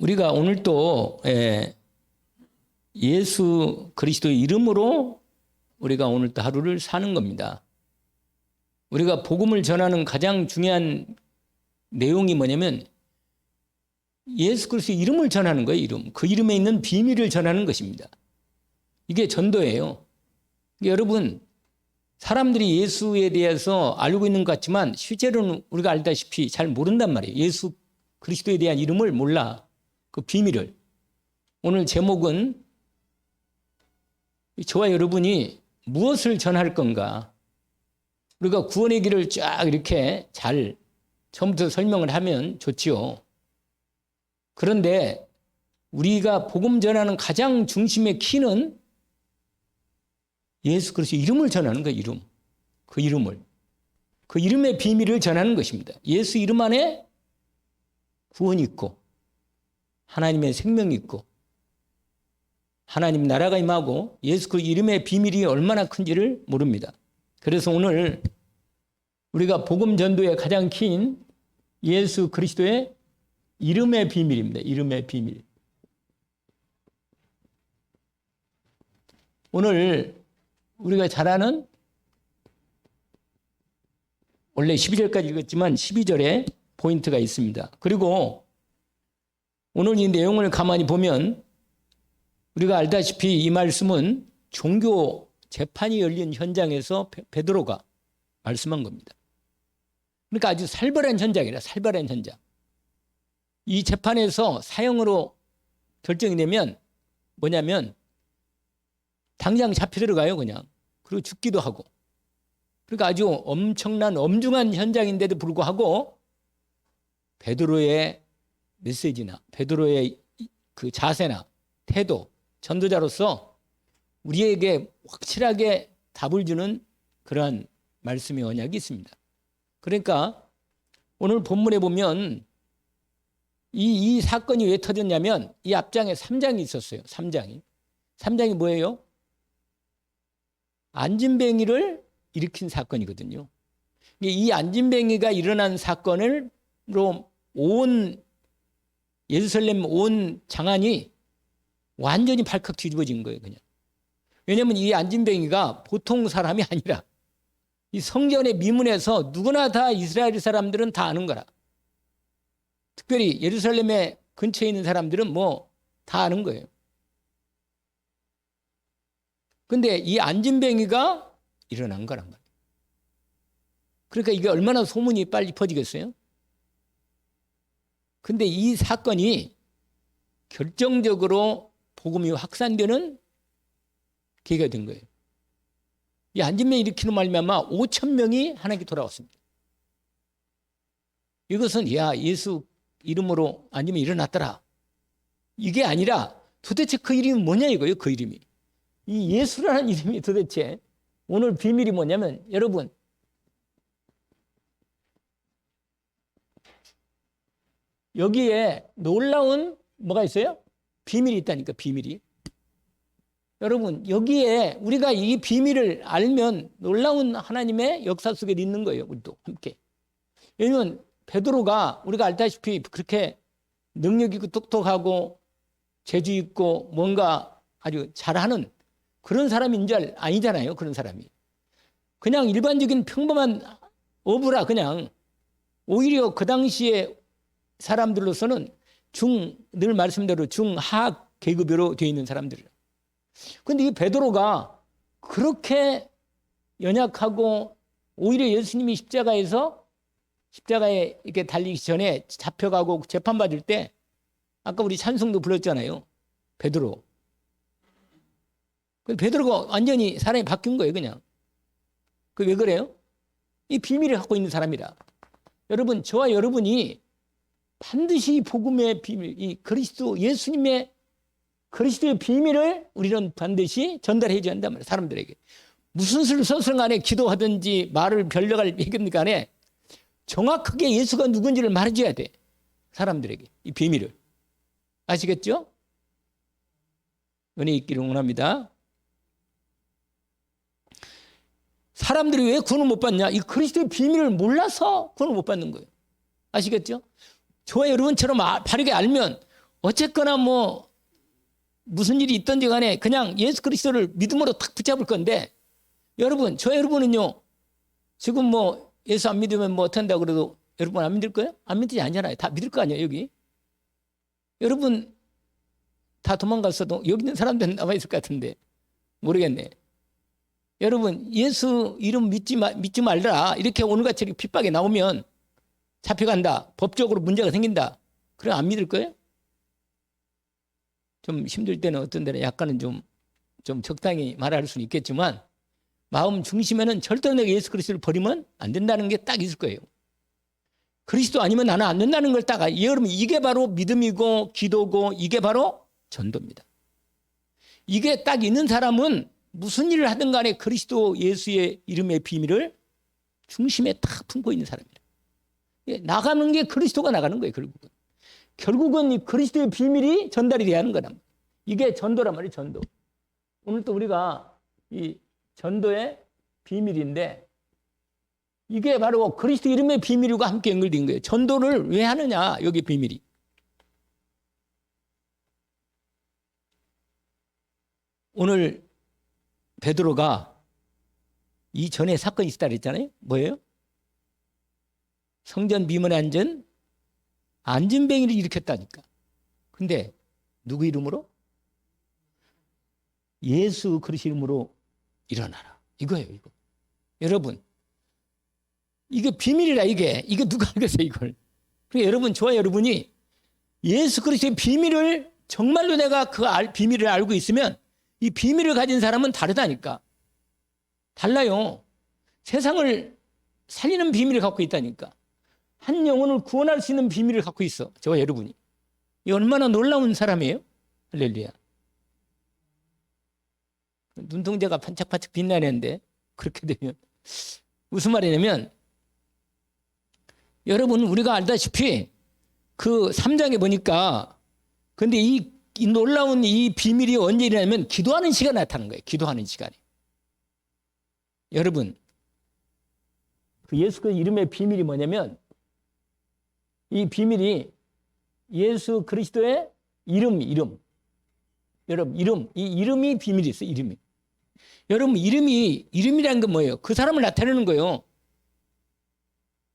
우리가 오늘 또 예수 그리스도의 이름으로 우리가 오늘 또 하루를 사는 겁니다. 우리가 복음을 전하는 가장 중요한 내용이 뭐냐면 예수 그리스도의 이름을 전하는 거예요. 이름. 그 이름에 있는 비밀을 전하는 것입니다. 이게 전도예요. 여러분, 사람들이 예수에 대해서 알고 있는 것 같지만 실제로는 우리가 알다시피 잘 모른단 말이에요. 예수 그리스도에 대한 이름을 몰라. 그 비밀을. 오늘 제목은 저와 여러분이 무엇을 전할 건가. 우리가 구원의 길을 쫙 이렇게 잘 처음부터 설명을 하면 좋지요. 그런데 우리가 복음 전하는 가장 중심의 키는 예수 그리스도의 이름을 전하는 거예요. 이름. 그 이름을. 그 이름의 비밀을 전하는 것입니다. 예수 이름 안에 구원이 있고 하나님의 생명이 있고 하나님 나라가 임하고 예수 그 이름의 비밀이 얼마나 큰지를 모릅니다. 그래서 오늘 우리가 복음 전도의 가장 kin 예수 그리스도의 이름의 비밀입니다. 이름의 비밀. 오늘 우리가 잘 아는 원래 12절까지 읽었지만 12절에 포인트가 있습니다. 그리고 오늘 이 내용을 가만히 보면 우리가 알다시피 이 말씀은 종교 재판이 열린 현장에서 베드로가 말씀한 겁니다. 그러니까 아주 살벌한 현장이라 살벌한 현장. 이 재판에서 사형으로 결정이 되면 뭐냐면 당장 잡혀 들어가요 그냥. 그리고 죽기도 하고. 그러니까 아주 엄청난 엄중한 현장인데도 불구하고 베드로의 메시지나 베드로의 그 자세나 태도, 전도자로서 우리에게 확실하게 답을 주는 그러한 말씀의 언약이 있습니다. 그러니까 오늘 본문에 보면 이 사건이 왜 터졌냐면 이 앞장에 3장이 있었어요. 3장이 뭐예요? 안진뱅이를 일으킨 사건이거든요. 이 안진뱅이가 일어난 사건으로 온 예루살렘 온 장안이 완전히 발칵 뒤집어진 거예요. 그냥. 왜냐하면 이 안진뱅이가 보통 사람이 아니라 이 성전의 미문에서 누구나 다 이스라엘 사람들은 다 아는 거라. 특별히 예루살렘의 근처에 있는 사람들은 뭐 다 아는 거예요. 근데 이 안진뱅이가 일어난 거란 말이에요. 그러니까 이게 얼마나 소문이 빨리 퍼지겠어요? 근데 이 사건이 결정적으로 복음이 확산되는 계기가 된 거예요. 이 안진뱅이 일으키는 말미암아 5천 명이 하나님께 돌아왔습니다. 이것은 예수 이름으로 안진뱅이 일어났더라. 이게 아니라 도대체 그 이름이 뭐냐 이거예요. 그 이름이. 이 예수라는 이름이 도대체 오늘 비밀이 뭐냐면 여러분 여기에 놀라운 뭐가 있어요? 비밀이 있다니까 비밀이. 여러분 여기에 우리가 이 비밀을 알면 놀라운 하나님의 역사 속에 있는 거예요. 우리도 함께. 왜냐하면 베드로가 우리가 알다시피 그렇게 능력 있고 똑똑하고 재주 있고 뭔가 아주 잘하는 그런 사람인 줄 아니잖아요. 그런 사람이. 그냥 일반적인 평범한 어부라 그냥 오히려 그 당시에 사람들로서는 늘 말씀대로 중하학 계급으로 되어 있는 사람들이에요. 그런데 이 베드로가 그렇게 연약하고 오히려 예수님이 십자가에 이렇게 달리기 전에 잡혀가고 재판받을 때 아까 우리 찬송도 불렀잖아요. 베드로. 베드로가 완전히 사람이 바뀐 거예요. 그냥. 그 왜 그래요? 이 비밀을 갖고 있는 사람이라. 여러분 저와 여러분이 반드시 복음의 비밀, 이 그리스도 예수님의 그리스도의 비밀을 우리는 반드시 전달해 줘야 한단 말이에요. 사람들에게. 무슨 수를 써서 간에 기도하든지 말을 변력할 얘기든 간에 정확하게 예수가 누군지를 말해 줘야 돼. 사람들에게 이 비밀을. 아시겠죠? 은혜 있기를 원합니다. 사람들이 왜 구원을 못 받냐? 이 그리스도의 비밀을 몰라서 구원을 못 받는 거예요. 아시겠죠? 저와 여러분처럼 바르게 알면 어쨌거나 뭐 무슨 일이 있든지 간에 그냥 예수 그리스도를 믿음으로 탁 붙잡을 건데 여러분, 저 여러분은요, 지금 뭐 예수 안 믿으면 뭐 어떻게 한다고 그래도 여러분 안 믿을 거예요? 안 믿지 않잖아요. 다 믿을 거 아니에요, 여기. 여러분 다 도망갔어도 여기 있는 사람들은 남아있을 것 같은데 모르겠네. 여러분 예수 이름 믿지 말라 이렇게 오늘같이 핍박이 나오면 잡혀간다. 법적으로 문제가 생긴다. 그럼 안 믿을 거예요? 좀 힘들 때는 어떤 데는 약간은 좀 적당히 말할 수는 있겠지만 마음 중심에는 절대로 내가 예수 그리스도를 버리면 안 된다는 게 딱 있을 거예요. 그리스도 아니면 나는 안 된다는 걸 딱 여러분 이게 바로 믿음이고 기도고 이게 바로 전도입니다. 이게 딱 있는 사람은 무슨 일을 하든 간에 그리스도 예수의 이름의 비밀을 중심에 딱 품고 있는 사람이에요. 나가는 게 그리스도가 나가는 거예요. 결국은 이 그리스도의 비밀이 전달이 돼야 하는 거란 말이에요. 이게 전도란 말이에요. 전도. 오늘 또 우리가 이 전도의 비밀인데 이게 바로 그리스도 이름의 비밀과 함께 연결된 거예요. 전도를 왜 하느냐, 여기 비밀이. 오늘 베드로가 이전에 사건이 있었다 그랬잖아요. 뭐예요? 성전 비문에 앉은 안진뱅이를 일으켰다니까. 근데 누구 이름으로? 예수 그리스도 이름으로 일어나라. 이거예요, 이거. 여러분, 이게 비밀이라, 이게 누가 알겠어요, 이걸. 그러니까 여러분, 저와 여러분이 예수 그리스도의 비밀을 정말로 내가 그 비밀을 알고 있으면 이 비밀을 가진 사람은 다르다니까. 달라요. 세상을 살리는 비밀을 갖고 있다니까. 한 영혼을 구원할 수 있는 비밀을 갖고 있어. 저와 여러분이. 이 얼마나 놀라운 사람이에요? 할렐루야. 눈동자가 반짝반짝 빛나는데 그렇게 되면 무슨 말이냐면 여러분 우리가 알다시피 그 3장에 보니까 근데 이 놀라운 이 비밀이 언제 일어나면 기도하는 시간에 나타나는 거예요. 기도하는 시간에. 여러분 그 예수 그 이름의 비밀이 뭐냐면 이 비밀이 예수 그리스도의 이름. 여러분 이 이름이 비밀이 있어요. 이름이. 여러분 이름이라는 건 뭐예요? 그 사람을 나타내는 거예요.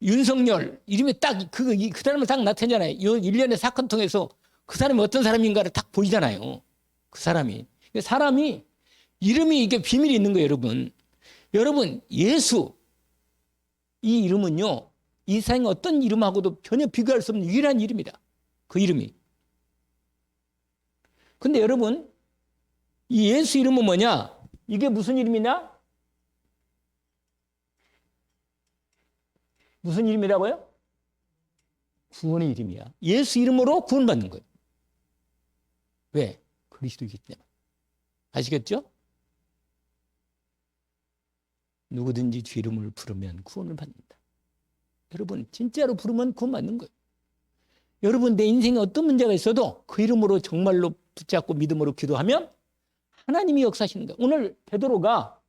윤석열 이름이 딱 그 사람을 딱 나타내잖아요. 일련의 사건 통해서 그 사람이 어떤 사람인가를 딱 보이잖아요. 그 사람이 이름이 이게 비밀이 있는 거예요, 여러분. 여러분 예수 이 이름은요 이 세상의 어떤 이름하고도 전혀 비교할 수 없는 유일한 이름이다. 그 이름이. 근데 여러분 이 예수 이름은 뭐냐? 이게 무슨 이름이냐? 무슨 이름이라고요? 구원의 이름이야. 예수 이름으로 구원받는 거예요. 왜? 그리스도이기 때문에. 아시겠죠? 누구든지 주 이름을 부르면 구원을 받는다. 여러분 진짜로 부르면 구원받는 거예요. 여러분 내 인생에 어떤 문제가 있어도 그 이름으로 정말로 붙잡고 믿음으로 기도하면 하나님이 역사하시는 거예요. 오늘 베드로가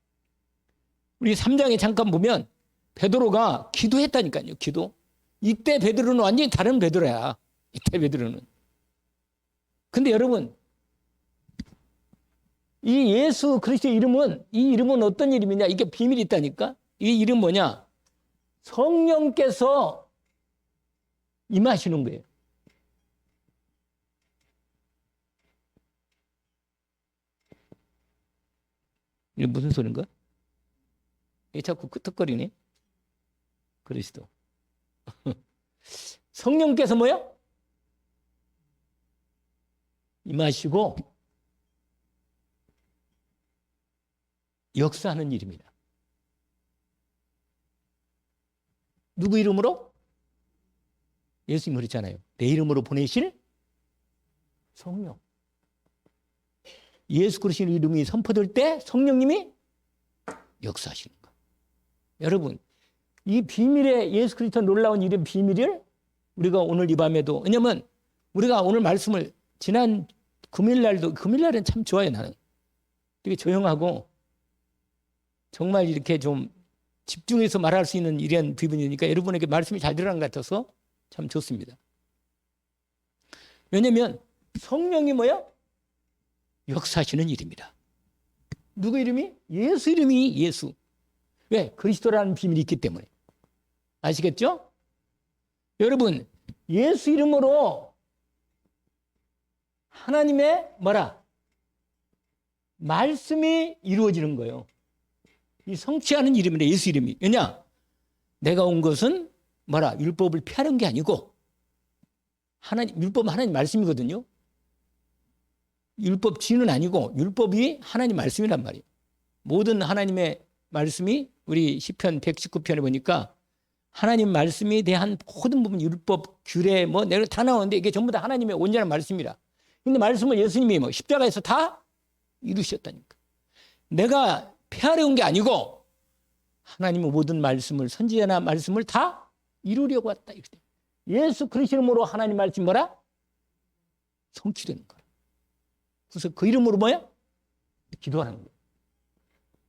우리 3장에 잠깐 보면 베드로가 기도했다니까요. 기도. 이때 베드로는 완전히 다른 베드로야. 이때 베드로는. 근데 여러분 이 예수 그리스도의 이름은 이 이름은 어떤 이름이냐? 이게 비밀이 있다니까. 이 이름 뭐냐? 성령께서 임하시는 거예요. 이게 무슨 소린가? 이게 자꾸 끄떡거리네. 그리스도. 성령께서 뭐야? 임하시고 역사하는 일입니다. 누구 이름으로? 예수님 그랬잖아요. 내 이름으로 보내실 성령. 예수 그리스도의 이름이 선포될 때 성령님이 역사하시는 거예요. 여러분 이 비밀의 예수 그리스도 놀라운 이름 비밀을 우리가 오늘 이 밤에도 왜냐하면 우리가 오늘 말씀을 지난 금요일날은 참 좋아요. 나는 되게 조용하고 정말 이렇게 좀 집중해서 말할 수 있는 이런 부분이니까 여러분에게 말씀이 잘 들어간 것 같아서 참 좋습니다. 왜냐하면 성령이 뭐야? 역사하시는 이름이라. 누구 이름이? 예수 이름이 예수. 왜? 그리스도라는 비밀이 있기 때문에. 아시겠죠? 여러분, 예수 이름으로 하나님의 뭐라? 말씀이 이루어지는 거예요. 이 성취하는 이름이래, 예수 이름이. 왜냐? 내가 온 것은 뭐라? 율법을 폐하는 게 아니고 율법은 하나님 말씀이거든요. 율법 지는 아니고 율법이 하나님 말씀이란 말이에요. 모든 하나님의 말씀이 우리 시편 119편에 보니까 하나님 말씀에 대한 모든 부분 율법, 규례 뭐 내가 다 나오는데 이게 전부 다 하나님의 온전한 말씀이라. 근데 말씀을 예수님이 뭐 십자가에서 다 이루셨다니까. 내가 폐하려 온 게 아니고 하나님의 모든 말씀을 선지자나 말씀을 다 이루려고 왔다. 이렇게. 예수 그리스도 이름으로 하나님 말씀 뭐라? 성취되는 거야. 그래서 그 이름으로 뭐야? 기도하는 거예요.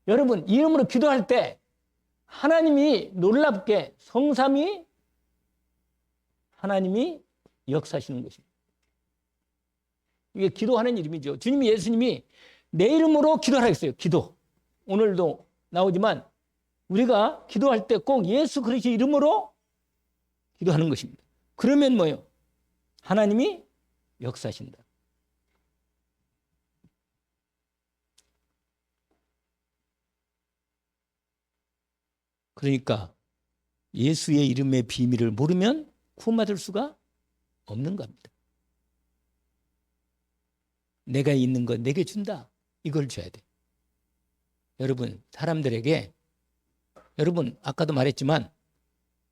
여러분, 이 이름으로 기도할 때 하나님이 놀랍게 성삼위 하나님이 역사하시는 것입니다. 이게 기도하는 이름이죠. 주님이 예수님이 내 이름으로 기도하라 했어요. 기도. 오늘도 나오지만 우리가 기도할 때 꼭 예수 그리스도 이름으로 기도하는 것입니다. 그러면 뭐예요? 하나님이 역사하신다. 그러니까 예수의 이름의 비밀을 모르면 구원받을 수가 없는 겁니다. 내가 있는 것 내게 준다. 이걸 줘야 돼. 여러분, 사람들에게, 여러분 아까도 말했지만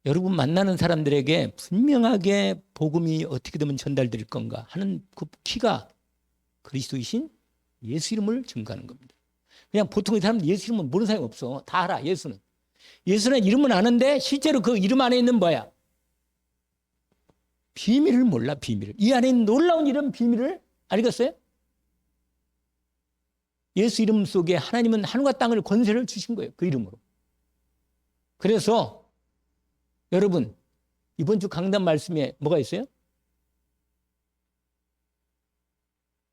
여러분 만나는 사람들에게 분명하게 복음이 어떻게 되면 전달될 건가 하는 그 키가 그리스도이신 예수 이름을 증거하는 겁니다. 그냥 보통 사람들 예수 이름은 모르는 사람이 없어. 다 알아. 예수는 이름은 아는데 실제로 그 이름 안에 있는 뭐야? 비밀을 몰라. 비밀을. 이 안에 있는 놀라운 이름 비밀을 알겠어요? 예수 이름 속에 하나님은 하늘과 땅을 권세를 주신 거예요. 그 이름으로. 그래서 여러분, 이번 주 강단 말씀에 뭐가 있어요?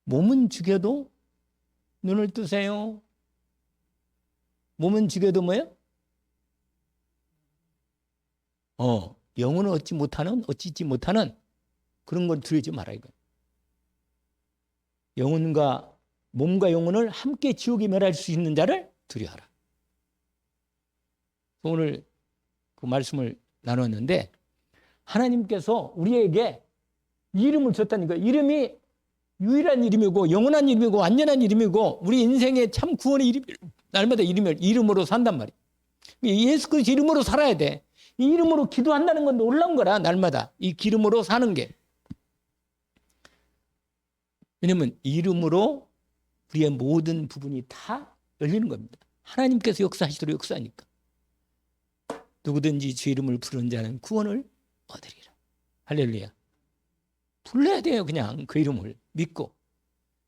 몸은 죽여도 눈을 뜨세요. 몸은 죽여도 뭐예요? 영혼은 얻지 못하는 그런 걸 두려워하지 마라 이거. 영혼과 몸과 영혼을 함께 지옥에 멸할 수 있는 자를 두려워하라. 오늘 그 말씀을 나눴는데 하나님께서 우리에게 이름을 줬다는 거예요. 이름이 유일한 이름이고 영원한 이름이고 완전한 이름이고 우리 인생의 참 구원의 이름, 날마다 이름으로 산단 말이에요. 예수 그리스도 이름으로 살아야 돼. 이 이름으로 기도한다는 건 놀라운 거라. 날마다 이 기름으로 사는 게. 왜냐하면 이름으로 우리의 모든 부분이 다 열리는 겁니다. 하나님께서 역사하시도록 역사하니까. 누구든지 주 이름을 부르는 자는 구원을 얻으리라. 할렐루야. 불러야 돼요. 그냥 그 이름을 믿고.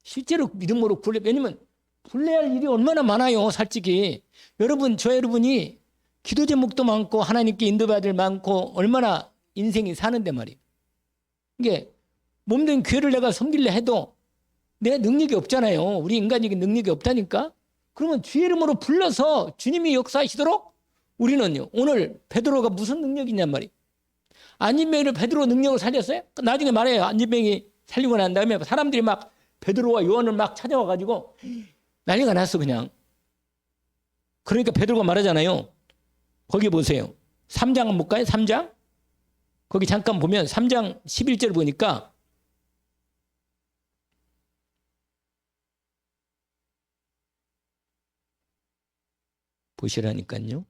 실제로 이름으로 왜냐면 불러야 할 일이 얼마나 많아요. 솔직히. 여러분, 여러분이 기도 제목도 많고 하나님께 인도받을 많고 얼마나 인생이 사는데 말이에요. 이게 몸된 교회를 내가 섬기려 해도 내 능력이 없잖아요. 우리 인간적인 능력이 없다니까. 그러면 주의 이름으로 불러서 주님이 역사하시도록 우리는요. 오늘 베드로가 무슨 능력이 있냔 말이에요. 안진뱅이를 베드로 능력을 살렸어요? 나중에 말해요. 안진뱅이 살리고 난 다음에 사람들이 막 베드로와 요한을 막 찾아와가지고 난리가 났어 그냥. 그러니까 베드로가 말하잖아요. 거기 보세요. 3장 한번 볼까요? 3장? 거기 잠깐 보면 3장 11절 보니까 보시라니까요.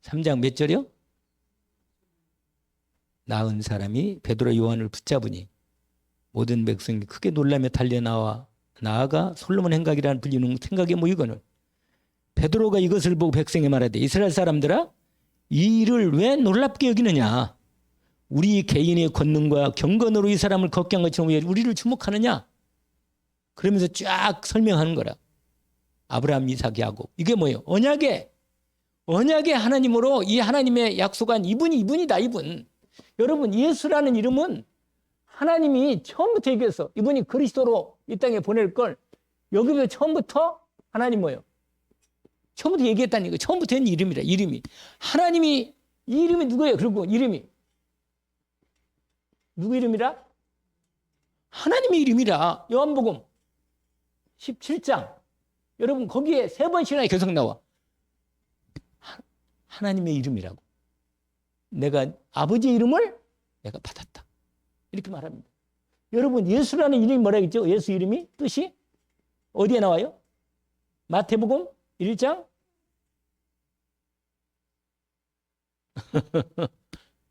3장 몇 절이요? 나은 사람이 베드로 요한을 붙잡으니 모든 백성이 크게 놀라며 달려나와 나아가 솔로몬 행각이라는 불리는 생각에 모이거늘 베드로가 이것을 보고 백성에 말하되 이스라엘 사람들아 이 일을 왜 놀랍게 여기느냐? 우리 개인의 권능과 경건으로 이 사람을 걷게 한 것처럼 왜 우리를 주목하느냐? 그러면서 쫙 설명하는 거라. 아브라함, 이삭, 야곱. 이게 뭐예요? 언약의 하나님으로 이 하나님의 약속한 이분이다. 이분. 여러분, 예수라는 이름은 하나님이 처음부터 얘기했어. 이분이 그리스도로 이 땅에 보낼 걸 여기서 처음부터 하나님 뭐예요? 처음부터 얘기했다는 거. 처음부터 했는 이름이라. 이름이. 하나님이 이 이름이 누구예요? 그리고 이름이 누구 이름이라? 하나님의 이름이라. 요한복음 17장. 여러분 거기에 3번씩이나 계속 나와. 하나님의 이름이라고. 내가 아버지의 이름을 내가 받았다. 이렇게 말합니다. 여러분 예수라는 이름이 뭐라 했죠? 예수 이름이 뜻이 어디에 나와요? 마태복음 1장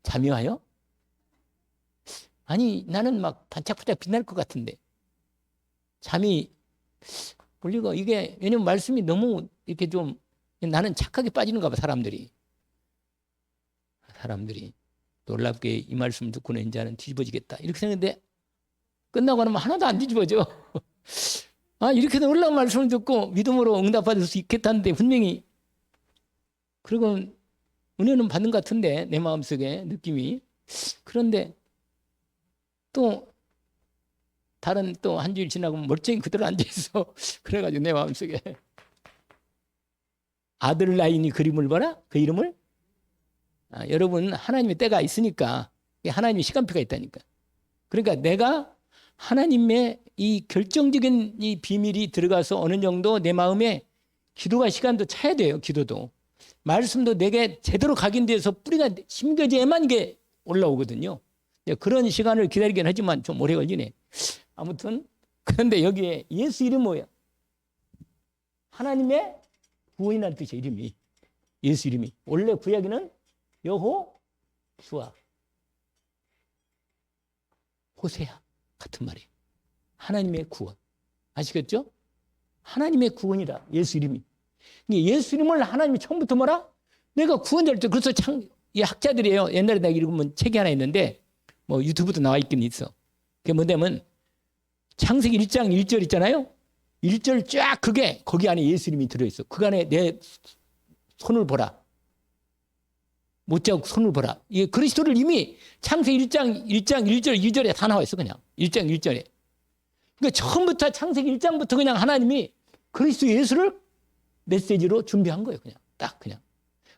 잠이 와요? 아니 나는 막 반짝반짝 빛날 것 같은데 잠이 몰리고 이게 왜냐면 말씀이 너무 이렇게 좀 나는 착하게 빠지는가 봐 사람들이 놀랍게 이 말씀 듣고는 이제는 뒤집어지겠다 이렇게 생각했는데 끝나고 나면 하나도 안 뒤집어져. 아 이렇게 놀라운 말씀을 듣고 믿음으로 응답받을 수 있겠다는데 분명히 그리고 은혜는 받는 것 같은데 내 마음속에 느낌이 그런데 또 다른 또 한 주일 지나고 멀쩡히 그대로 앉아있어. 그래가지고 내 마음속에 아들 라인이 그림을 봐라 그 이름을 여러분 하나님의 때가 있으니까 하나님의 시간표가 있다니까. 그러니까 내가 하나님의 이 결정적인 이 비밀이 들어가서 어느 정도 내 마음에 기도가 시간도 차야 돼요. 기도도 말씀도 내게 제대로 각인돼서 뿌리가 심겨져야만 이게 올라오거든요. 그런 시간을 기다리긴 하지만 좀 오래 걸리네. 아무튼 그런데 여기에 예수 이름 뭐야? 하나님의 구원이라는 뜻이야. 이름이 예수 이름이 원래 구약에는 여호수아 호세아 같은 말이에요. 하나님의 구원 아시겠죠? 하나님의 구원이라 예수 이름이. 예수 이름을 하나님이 처음부터 뭐라? 내가 구원자를 때 그래서 이 학자들이에요. 옛날에 내가 읽으면 책이 하나 있는데 뭐 유튜브도 나와 있긴 있어. 그게 뭐냐면 창세기 1장 1절 있잖아요. 1절 쫙 그게 거기 안에 예수 이름이 들어있어. 그 안에 내 손을 보라. 못자국 손을 보라. 이게 그리스도를 이미 창세기 1장 1절 2절에 다 나와 있어. 그냥 1장 1절에. 그러니까 처음부터 창세기 1장부터 그냥 하나님이 그리스도 예수를 메시지로 준비한 거예요. 그냥 딱 그냥.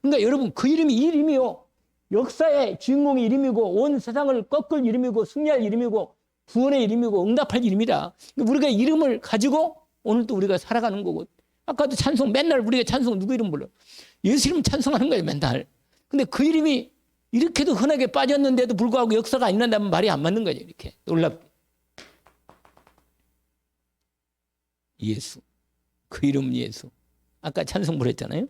그러니까 여러분 그 이름이 이 이름이요. 역사의 주인공의 이름이고 온 세상을 꺾을 이름이고 승리할 이름이고 구원의 이름이고 응답할 이름이라. 그러니까 우리가 이름을 가지고 오늘도 우리가 살아가는 거고. 아까도 찬송 맨날 우리가 찬송 누구 이름 불러? 예수 이름 찬송하는 거예요. 맨날. 근데 그 이름이 이렇게도 흔하게 빠졌는데도 불구하고 역사가 안 일어난다면 말이 안 맞는 거죠. 이렇게 놀랍게. 예수. 그 이름 예수. 아까 찬송 부르셨잖아요.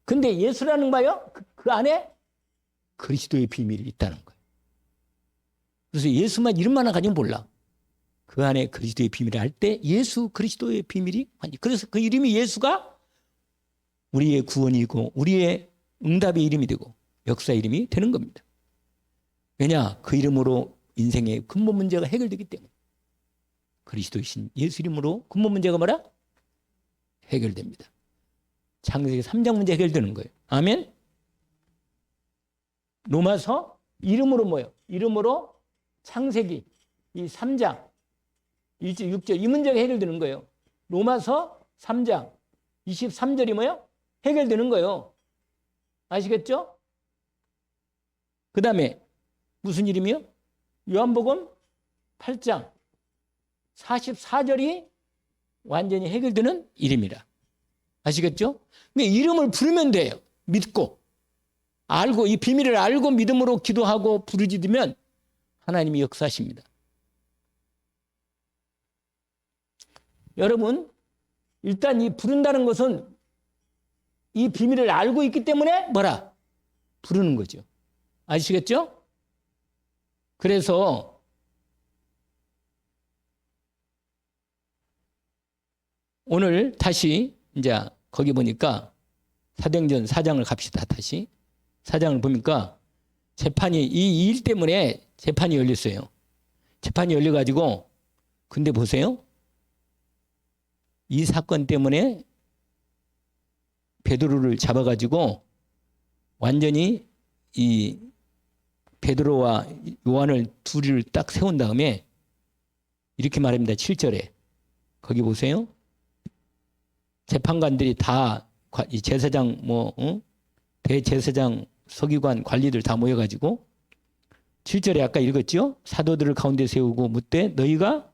근데 예수라는 거요. 그 안에 그리스도의 비밀이 있다는 거예요. 그래서 예수만 이름만 가지고 몰라. 그 안에 그리스도의 비밀을 할 때 예수 그리스도의 비밀이 그래서 그 이름이 예수가 우리의 구원이고 우리의 응답의 이름이 되고 역사의 이름이 되는 겁니다. 왜냐? 그 이름으로 인생의 근본 문제가 해결되기 때문에. 그리스도이신 예수 이름으로 근본 문제가 뭐라? 해결됩니다. 창세기 3장 문제 해결되는 거예요. 아멘? 로마서 이름으로 뭐예요? 이름으로 창세기 이 3장 1절 6절 이 문제가 해결되는 거예요. 로마서 3장 23절이 뭐예요? 해결되는 거예요. 아시겠죠? 그 다음에 무슨 이름이요? 요한복음 8장 44절이 완전히 해결되는 이름이라. 아시겠죠? 그러니까 이름을 부르면 돼요. 믿고 알고 이 비밀을 알고 믿음으로 기도하고 부르짖으면 하나님이 역사하십니다. 여러분 일단 이 부른다는 것은 이 비밀을 알고 있기 때문에 뭐라? 부르는 거죠. 아시겠죠? 그래서 오늘 다시 이제 거기 보니까 사도행전 4장을 갑시다. 다시 4장을 보니까 재판이 이 일 때문에 재판이 열렸어요. 재판이 열려가지고 근데 보세요. 이 사건 때문에 베드로를 잡아가지고 완전히 이 베드로와 요한을 둘을 딱 세운 다음에 이렇게 말합니다. 7절에 거기 보세요. 재판관들이 다 제사장 대제사장 서기관 관리들 다 모여가지고 7절에 아까 읽었죠. 사도들을 가운데 세우고 묻되 너희가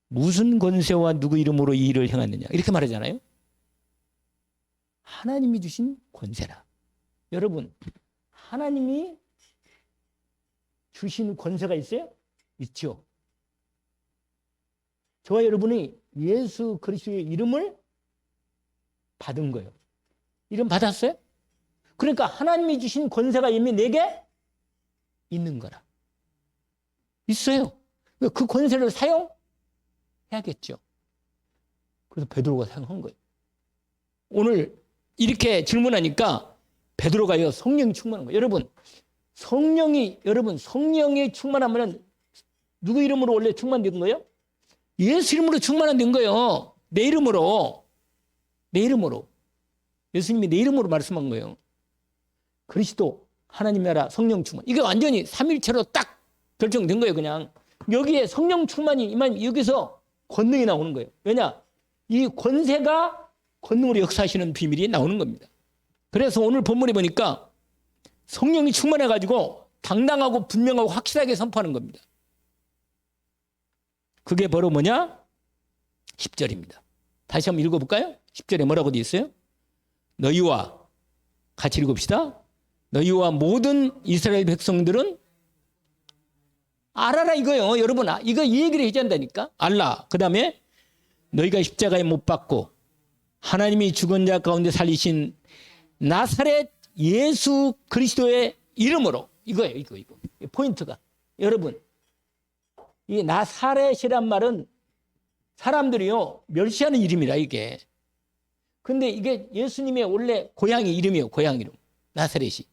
무슨 권세와 누구 이름으로 이 일을 행하느냐 이렇게 말하잖아요. 하나님이 주신 권세라. 여러분 하나님이 주신 권세가 있어요? 있죠. 저와 여러분이 예수 그리스도의 이름을 받은 거예요. 이름 받았어요? 그러니까 하나님이 주신 권세가 이미 내게 있는 거라. 있어요. 그 권세를 사용해야겠죠. 그래서 베드로가 사용한 거예요. 오늘 이렇게 질문하니까 베드로가요 성령이 충만한 거예요. 여러분 성령이 충만하면 누구 이름으로 원래 충만된 거예요? 예수 이름으로 충만된 거예요. 내 이름으로. 예수님이 내 이름으로 말씀한 거예요. 그리스도 하나님 나라 성령 충만. 이게 완전히 삼일체로 딱 결정된 거예요. 그냥 여기에 성령 충만이 임하면 여기서 권능이 나오는 거예요. 왜냐? 이 권세가 권능으로 역사하시는 비밀이 나오는 겁니다. 그래서 오늘 본문에 보니까 성령이 충만해가지고 당당하고 분명하고 확실하게 선포하는 겁니다. 그게 바로 뭐냐? 10절입니다. 다시 한번 읽어볼까요? 10절에 뭐라고 되어 있어요? 너희와 같이 읽읍시다. 너희와 모든 이스라엘 백성들은 알아라 이거요. 여러분 이거 이 얘기를 해야 한다니까. 알라. 그 다음에 너희가 십자가에 못 박고 하나님이 죽은 자 가운데 살리신 나사렛 예수 그리스도의 이름으로 이거예요. 이거 포인트가. 여러분 이 나사렛이란 말은 사람들이요 멸시하는 이름이라 이게. 근데 이게 예수님의 원래 고향의 이름이에요. 고향 이름. 나사렛이.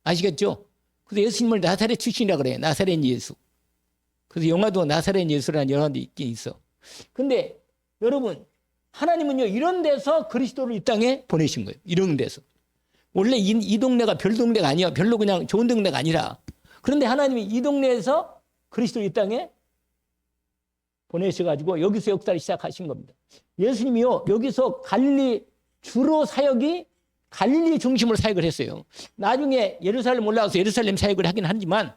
아시겠죠? 그래서 예수님을 나사렛 출신이라 그래요. 나사렛 예수. 그래서 영화도 나사렛 예수라는 영화도 있긴 있어. 근데 여러분 하나님은요 이런 데서 그리스도를 이 땅에 보내신 거예요. 이런 데서. 원래 이 동네가 별 동네가 아니야. 별로 그냥 좋은 동네가 아니라. 그런데 하나님이 이 동네에서 그리스도를 이 땅에 보내셔가지고 여기서 역사를 시작하신 겁니다. 예수님이요 여기서 갈릴리 주로 사역이 갈릴리 중심으로 사역을 했어요. 나중에 예루살렘 올라와서 예루살렘 사역을 하긴 하지만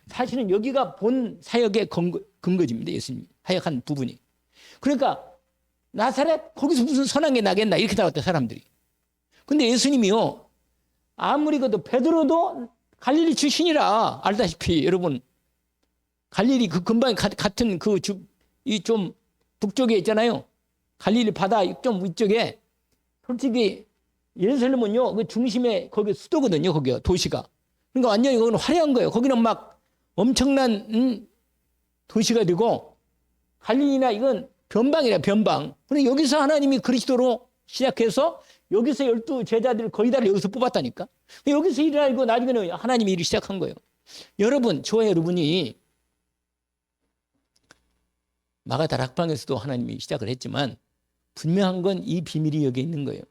사실은 여기가 본 사역의 근거지입니다. 예수님이 사역한 부분이. 그러니까 나사렛 거기서 무슨 선한 게 나겠나 이렇게 나왔대 사람들이. 근데 예수님이요 아무리 그래도 베드로도 갈릴리 출신이라 알다시피 여러분 갈릴리 그 근방에 같은 이 좀 북쪽에 있잖아요. 갈릴리 바다 좀 위쪽에 솔직히 예루살렘은요 그 중심에 거기 수도거든요. 거기가 도시가. 그러니까 완전히 거기는 화려한 거예요. 거기는 막 엄청난 도시가 되고 갈릴리나 이건 변방이라 변방. 그런데 여기서 하나님이 그리스도로 시작해서 여기서 12 제자들 거의 다 여기서 뽑았다니까. 여기서 일을 알고 나중에는 하나님이 일을 시작한 거예요. 여러분 저와 여러분이 마가다 락방에서도 하나님이 시작을 했지만 분명한 건 이 비밀이 여기 있는 거예요.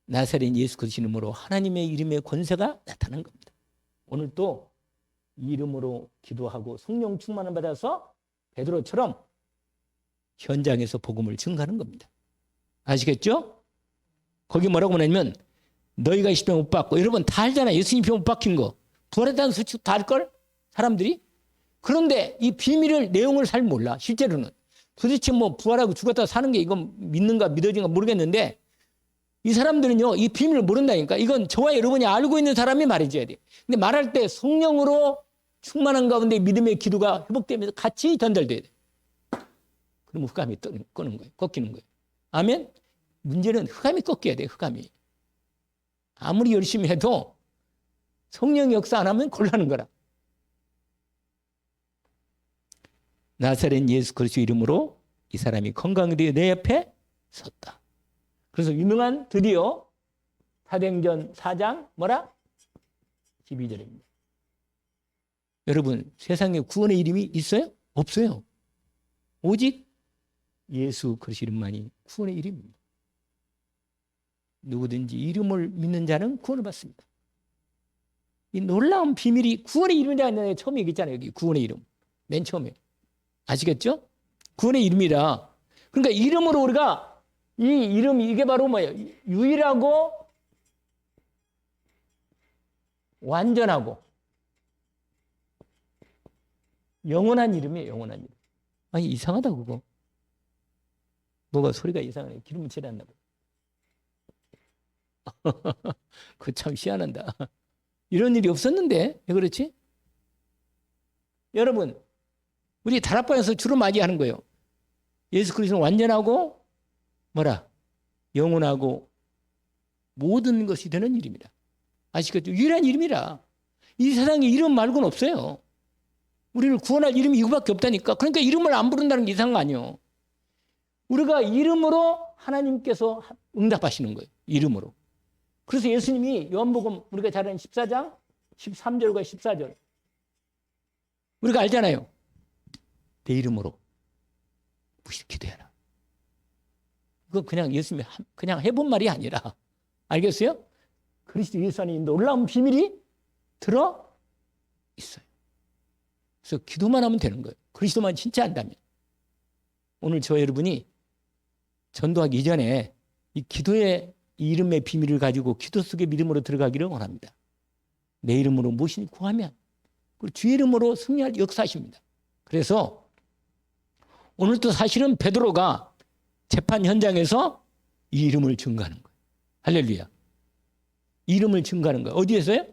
나사렛 예수 그리스도 이름으로 하나님의 이름의 권세가 나타난 겁니다. 오늘 또 이 이름으로 기도하고 성령 충만을 받아서 베드로처럼 현장에서 복음을 증거하는 겁니다. 아시겠죠? 거기 뭐라고 하냐면 너희가 십자가에 못 박고 여러분 다 알잖아요. 예수님 못 박힌 거. 부활했다는 소식 다 알걸? 사람들이. 그런데 이 비밀을 내용을 잘 몰라. 실제로는. 도대체 뭐 부활하고 죽었다 사는 게 이건 믿는가 믿어진가 모르겠는데 이 사람들은요 이 비밀을 모른다니까. 이건 저와 여러분이 알고 있는 사람이 말해줘야 돼. 근데 말할 때 성령으로 충만한 가운데 믿음의 기도가 회복되면서 같이 전달돼야 돼. 그럼 흑암이 꺾는 거예요. 꺾이는 거예요. 아멘? 문제는 흑암이 꺾여야 돼. 흑암이. 아무리 열심히 해도 성령 역사 안 하면 곤란한 거라. 나사렛 예수 그리스도 이름으로 이 사람이 건강되어 내 옆에 섰다. 그래서 유명한 드디어 사도행전 4장 뭐라? 12절입니다. 여러분 세상에 구원의 이름이 있어요? 없어요. 오직 예수 그리스도 이름만이 구원의 이름입니다. 누구든지 이름을 믿는 자는 구원을 받습니다. 이 놀라운 비밀이 구원의 이름이라는 내가 처음에 얘기했잖아요. 여기 구원의 이름. 맨 처음에. 아시겠죠? 구원의 이름이라. 그러니까 이름으로 우리가 이 이름 이게 바로 뭐예요? 유일하고 완전하고 영원한 이름이에요. 영원한 이름. 아니 이상하다 그거. 뭐가 소리가 이상하네. 기름을 칠했나 봐. 그거 참 희한하다. 이런 일이 없었는데 왜 그렇지? 여러분 우리 다락방에서 주로 맞이하는 거예요. 예수 그리스도는 완전하고 뭐라? 영원하고 모든 것이 되는 이름이라. 아시겠죠? 유일한 이름이라. 이 세상에 이름 말고는 없어요. 우리를 구원할 이름이 이거밖에 없다니까. 그러니까 이름을 안 부른다는 게 이상한 거 아니에요. 우리가 이름으로 하나님께서 응답하시는 거예요. 이름으로. 그래서 예수님이 요한복음 우리가 잘 아는 14장 13절과 14절 우리가 알잖아요. 내 이름으로 무엇을 기도해라. 그거 그냥 예수님이 그냥 해본 말이 아니라 알겠어요? 그리스도 예수 안에 놀라운 비밀이 들어 있어요. 그래서 기도만 하면 되는 거예요. 그리스도만 진짜 안다면. 오늘 저 여러분이 전도하기 이전에 이 기도의 이름의 비밀을 가지고 기도 속의 믿음으로 들어가기를 원합니다. 내 이름으로 무엇이니 구하면 그리고 주의 이름으로 승리할 역사십니다. 그래서 오늘 또 사실은 베드로가 재판 현장에서 이 이름을 증거하는 거예요. 할렐루야. 이름을 증거하는 거예요. 어디에서요?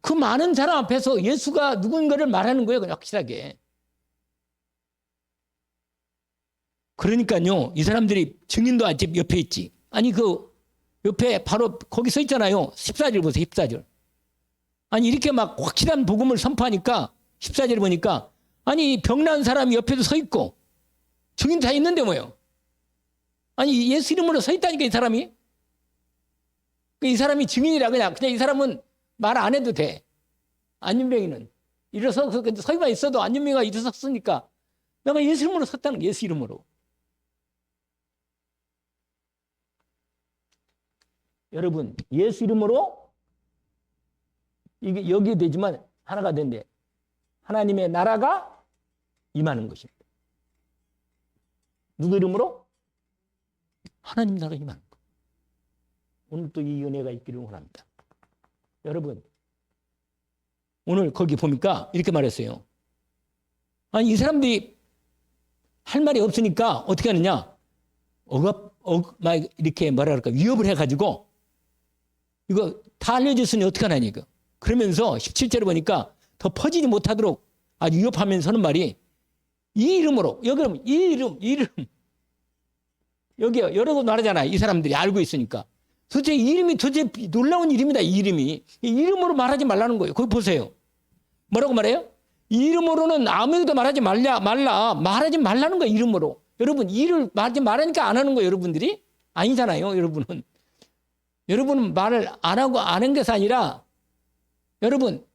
그 많은 사람 앞에서 예수가 누군가를 말하는 거예요. 그냥 확실하게. 그러니까요. 이 사람들이 증인도 아직 옆에 있지. 아니 그 옆에 바로 거기 서 있잖아요. 14절 보세요. 14절. 아니 이렇게 막 확실한 복음을 선포하니까 14절 보니까 아니 병난 사람이 옆에도 서 있고 증인도 다 있는데 뭐예요. 아니 예수 이름으로 서 있다니까 이 사람이. 이 사람이 증인이라 그냥 이 사람은 말 안 해도 돼. 안윤병이는. 일어서 서기만 있어도 안윤병이가 일어섰으니까 내가 예수 이름으로 섰다는 거예요. 예수 이름으로. 여러분 예수 이름으로 이게 여기에 되지만 하나가 된대. 하나님의 나라가 임하는 것입니다. 누구 이름으로? 하나님 나라가 임하는 것. 오늘 또 이 은혜가 있기를 원합니다. 여러분 오늘 거기 보니까 이렇게 말했어요. 아니 이 사람들이 할 말이 없으니까 어떻게 하느냐? 막 이렇게 뭐라 그럴까 위협을 해가지고 이거 다 알려졌으니 어떻게 하냐 이거. 그러면서 17절에 보니까 더 퍼지지 못하도록 아주 위협하면서 하는 말이 이 이름으로 여기 이 이름 여기요 여러 번 말하잖아요. 이 사람들이 알고 있으니까. 도대체 이 이름이 도대체 놀라운 이름이다. 이 이름이. 이 이름으로 말하지 말라는 거예요. 거기 보세요. 뭐라고 말해요? 이 이름으로는 아무에도 말하지 말하지 말라는 거예요. 이름으로. 여러분 이를 말하지 말하니까 안 하는 거예요. 여러분들이. 아니잖아요. 여러분은 말을 안 하고 안 한 것이 아니라 여러분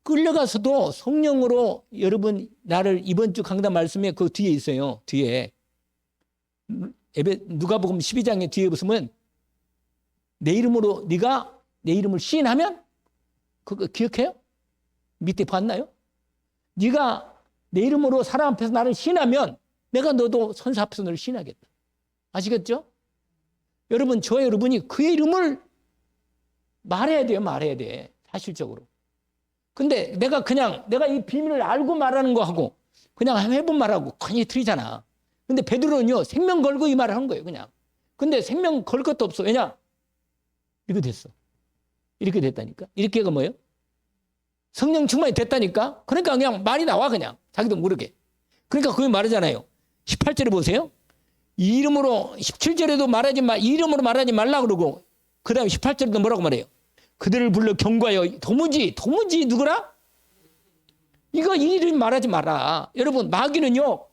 끌려가서도 성령으로 여러분 나를 이번 주 강단 말씀에 그 뒤에 있어요. 뒤에 누가복음 12장의 뒤에 보시면 내 이름으로 네가 내 이름을 시인하면 그거 기억해요? 밑에 봤나요? 네가 내 이름으로 사람 앞에서 나를 시인하면 내가 너도 선사 앞에서 너를 시인하겠다. 아시겠죠? 여러분 저와 여러분이 그의 이름을 말해야 돼요. 말해야 돼. 사실적으로. 근데 내가 이 비밀을 알고 말하는 거하고 그냥 해본 말하고 거의 틀리잖아. 근데 베드로는요 생명 걸고 이 말을 한 거예요. 그냥. 근데 생명 걸 것도 없어. 왜냐? 이렇게 됐어. 이렇게 됐다니까. 이렇게가 뭐예요? 성령 충만이 됐다니까. 그러니까 그냥 말이 나와 그냥. 자기도 모르게. 그러니까 그게 말하잖아요. 18절에 보세요. 이 이름으로 17절에도 이 이름으로 말하지 말라 그러고 그 다음에 18절에도 뭐라고 말해요? 그들을 불러 경고하여 도무지 누구라? 이거 이 이름 말하지 마라. 여러분 마귀는요.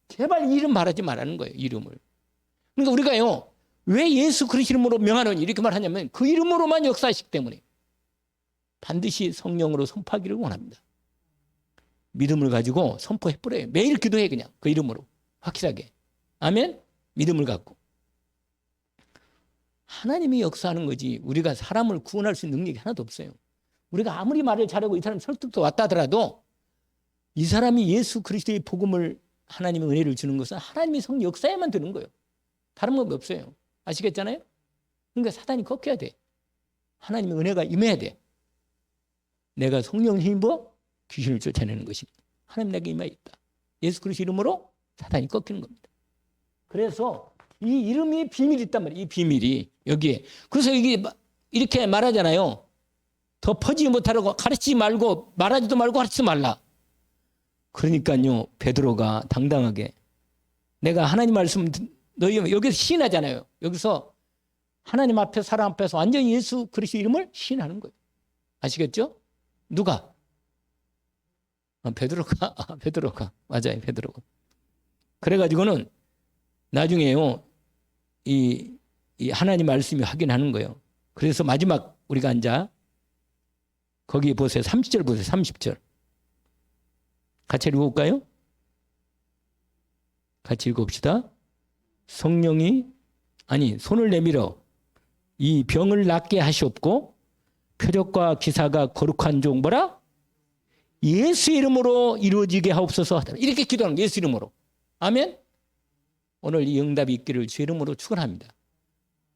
제발 이 이름 말하지 말라는 거예요. 이름을. 그러니까 우리가요. 왜 예수 그리스도 이름으로 명하노니 이렇게 말하냐면 그 이름으로만 역사하시기 때문에 반드시 성령으로 선포하기를 원합니다. 믿음을 가지고 선포해버려요. 매일 기도해 그냥 그 이름으로 확실하게. 아멘. 믿음을 갖고. 하나님이 역사하는 거지 우리가 사람을 구원할 수 있는 능력이 하나도 없어요. 우리가 아무리 말을 잘하고 이 사람 설득도 왔다 하더라도 이 사람이 예수 그리스도의 복음을 하나님의 은혜를 주는 것은 하나님의 성 역사에만 되는 거예요. 다른 법이 없어요. 아시겠잖아요? 그러니까 사단이 꺾여야 돼. 하나님의 은혜가 임해야 돼. 내가 성령 힘입어 귀신을 쫓아내는 것입니다. 하나님 내게 임하여 있다. 예수 그리스도 이름으로 사단이 꺾이는 겁니다. 그래서 이 이름이 비밀이 있단 말이에요. 이 비밀이 여기에. 그래서 이게 이렇게 말하잖아요. 더 퍼지지 못하라고 가르치지 말고 말하지도 말고 가르치지 말라. 그러니까요. 베드로가 당당하게 내가 하나님 말씀 너희 여기서 시인하잖아요. 여기서 하나님 앞에 사람 앞에서 완전히 예수 그리스도 이름을 시인하는 거예요. 아시겠죠? 누가? 베드로가 맞아요. 베드로가. 그래가지고는 나중에요. 이 하나님 말씀이 확인하는 거예요. 그래서 마지막 우리가 앉아 거기 보세요. 30절 보세요. 30절. 같이 읽어볼까요? 같이 읽어봅시다. 성령이 손을 내밀어 이 병을 낫게 하시옵고 표적과 기사가 거룩한 종 뭐라? 예수 이름으로 이루어지게 하옵소서 하더라. 이렇게 기도하는 거예요. 예수 이름으로. 아멘. 오늘 이 응답이 있기를 주 이름으로 축원합니다.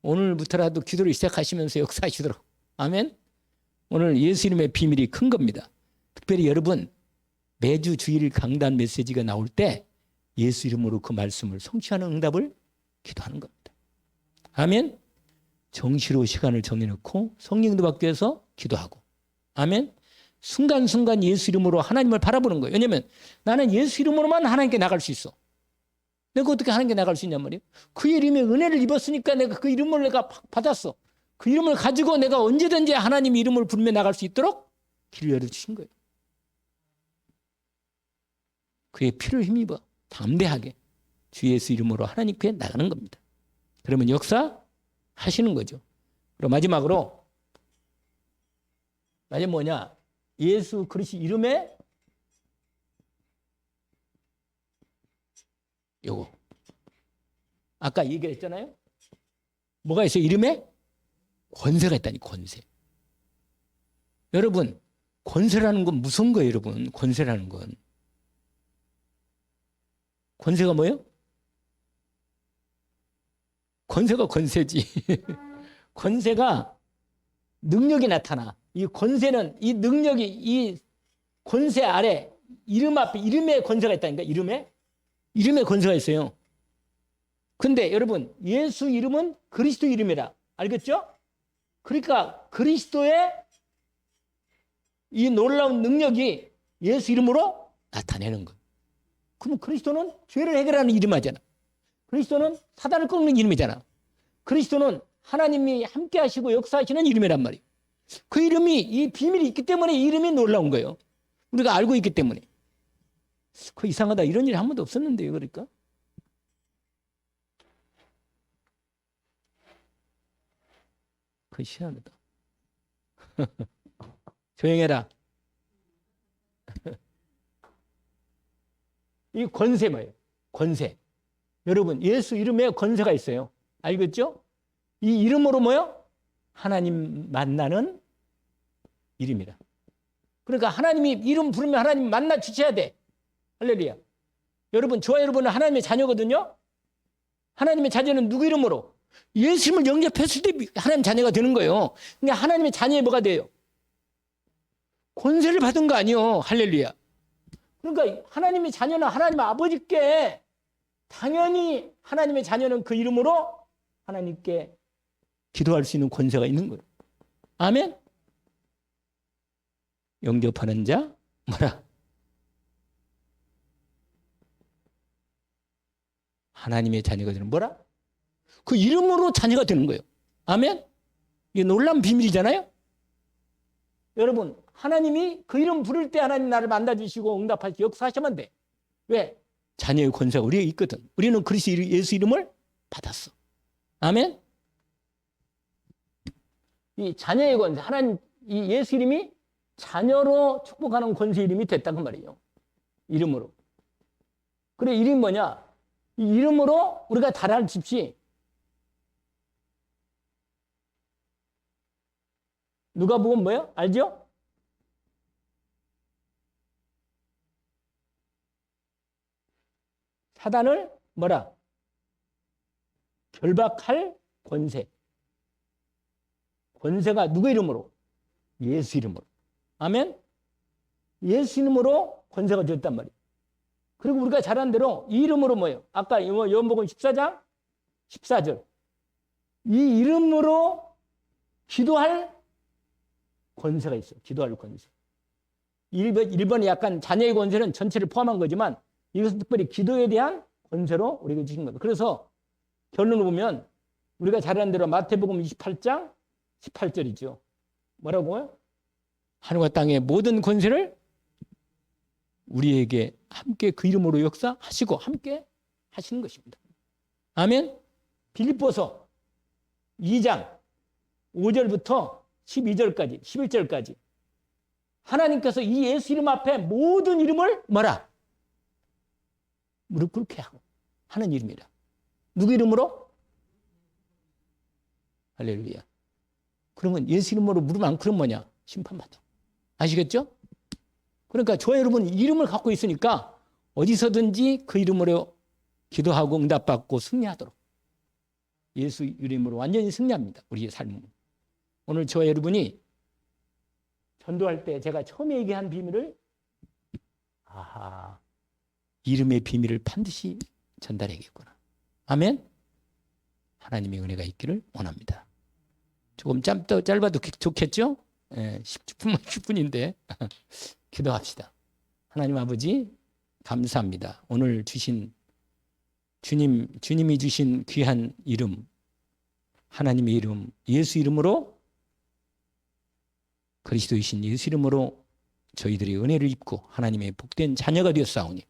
오늘부터라도 기도를 시작하시면서 역사하시도록. 아멘. 오늘 예수 이름의 비밀이 큰 겁니다. 특별히 여러분 매주 주일 강단 메시지가 나올 때 예수 이름으로 그 말씀을 성취하는 응답을 기도하는 겁니다. 아멘. 정시로 시간을 정해놓고 성령도 받기 위해서 기도하고. 아멘. 순간순간 예수 이름으로 하나님을 바라보는 거예요. 왜냐하면 나는 예수 이름으로만 하나님께 나갈 수 있어. 내가 어떻게 하나님께 나갈 수 있냔 말이에요. 그 이름의 은혜를 입었으니까 내가 그 이름을 내가 받았어. 그 이름을 가지고 내가 언제든지 하나님 이름을 부르며 나갈 수 있도록 길을 열어주신 거예요. 그의 피를 힘입어 담대하게 주 예수 이름으로 하나님께 나가는 겁니다. 그러면 역사하시는 거죠. 그리고 마지막으로 뭐냐? 예수 그리스도 이름에 요거 아까 얘기했잖아요. 뭐가 있어요? 이름에 권세가 있다니. 권세. 여러분 권세라는 건 무서운 거예요. 여러분 권세라는 건. 권세가 뭐예요? 권세가 권세지. 권세가 능력이 나타나. 이 권세는 이 능력이 이 권세 아래 이름 앞에 이름에 권세가 있다니까. 이름에 권세가 있어요. 근데 여러분 예수 이름은 그리스도 이름이라. 알겠죠? 그러니까 그리스도의 이 놀라운 능력이 예수 이름으로 나타내는 거예요. 그럼 그리스도는 죄를 해결하는 이름이잖아. 그리스도는 사단을 꺾는 이름이잖아. 그리스도는 하나님이 함께 하시고 역사하시는 이름이란 말이에요. 그 이름이 이 비밀이 있기 때문에 이 이름이 놀라운 거예요. 우리가 알고 있기 때문에. 그 이상하다. 이런 일이 한 번도 없었는데요. 그러니까. 그 희한하다. 조용해라. 이 권세 뭐예요? 권세. 여러분 예수 이름에 권세가 있어요. 알겠죠? 이 이름으로 뭐요? 하나님 만나는 이름이라. 그러니까 하나님이 이름 부르면 하나님 만나 주셔야 돼. 할렐루야. 여러분 저와 여러분은 하나님의 자녀거든요. 하나님의 자녀는 누구 이름으로? 예수 이름을 영접했을 때 하나님 자녀가 되는 거예요. 그러니까 하나님의 자녀의 뭐가 돼요? 권세를 받은 거 아니에요. 할렐루야. 그러니까 하나님의 자녀는 하나님 아버지께 당연히 하나님의 자녀는 그 이름으로 하나님께 기도할 수 있는 권세가 있는 거예요. 아멘. 영접하는 자 뭐라? 하나님의 자녀가 되는 뭐라? 그 이름으로 자녀가 되는 거예요. 아멘. 이게 놀라운 비밀이잖아요. 여러분 하나님이 그 이름 부를 때 하나님 나를 만나주시고 응답하시고 역사하시면 돼. 왜? 자녀의 권세가 우리에 있거든. 우리는 그리스도 예수 이름을 받았어. 아멘. 이 자녀의 권세, 하나님 이 예수 이름이 자녀로 축복하는 권세 이름이 됐단 그 말이에요. 이름으로. 그래 이름이 뭐냐? 이 이름으로 우리가 달아날 집시. 누가 보면 뭐예요? 알죠? 사단을 뭐라? 결박할 권세. 권세가 누구 이름으로? 예수 이름으로. 아멘? 예수 이름으로 권세가 줬단 말이에요. 그리고 우리가 잘 아는 대로 이 이름으로 뭐예요? 아까 요한복음 14장 14절. 이 이름으로 기도할 권세가 있어. 기도할 권세. 1번이 약간 자녀의 권세는 전체를 포함한 거지만 이것은 특별히 기도에 대한 권세로 우리에게 주신 겁니다. 그래서 결론을 보면 우리가 잘 아는 대로 마태복음 28장 18절이죠. 뭐라고요? 하늘과 땅의 모든 권세를 우리에게 함께 그 이름으로 역사하시고 함께 하시는 것입니다. 아멘. 빌립보서 2장 5절부터 12절까지 11절까지 하나님께서 이 예수 이름 앞에 모든 이름을 뭐라? 무릎 꿇게 하고 하는 이름이라. 누구 이름으로? 할렐루야. 그러면 예수 이름으로 무릎 안 꿇으면 뭐냐? 심판받아. 아시겠죠? 그러니까 저와 여러분 이름을 갖고 있으니까 어디서든지 그 이름으로 기도하고 응답받고 승리하도록 예수 이름으로 완전히 승리합니다. 우리의 삶은. 오늘 저와 여러분이 전도할 때 제가 처음에 얘기한 비밀을 이름의 비밀을 반드시 전달해야겠구나. 아멘. 하나님의 은혜가 있기를 원합니다. 조금 짧아도 좋겠죠? 10분인데 기도합시다. 하나님 아버지 감사합니다. 오늘 주신 주님이 주신 귀한 이름, 하나님의 이름, 예수 이름으로 그리스도이신 예수 이름으로 저희들이 은혜를 입고 하나님의 복된 자녀가 되었사오니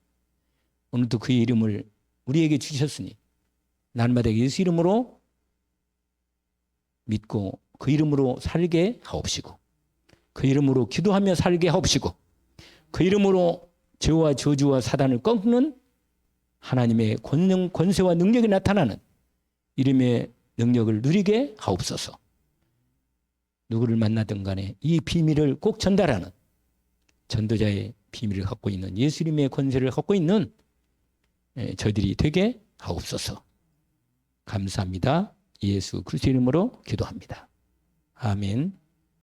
오늘도 그의 이름을 우리에게 주셨으니 날마다 예수 이름으로 믿고 그 이름으로 살게 하옵시고 그 이름으로 기도하며 살게 하옵시고 그 이름으로 죄와 저주와 사단을 꺾는 하나님의 권세와 능력이 나타나는 이름의 능력을 누리게 하옵소서. 누구를 만나든 간에 이 비밀을 꼭 전달하는 전도자의 비밀을 갖고 있는 예수 이름의 권세를 갖고 있는 저희들이 되게 하옵소서. 감사합니다. 예수 그리스도 이름으로 기도합니다. 아멘.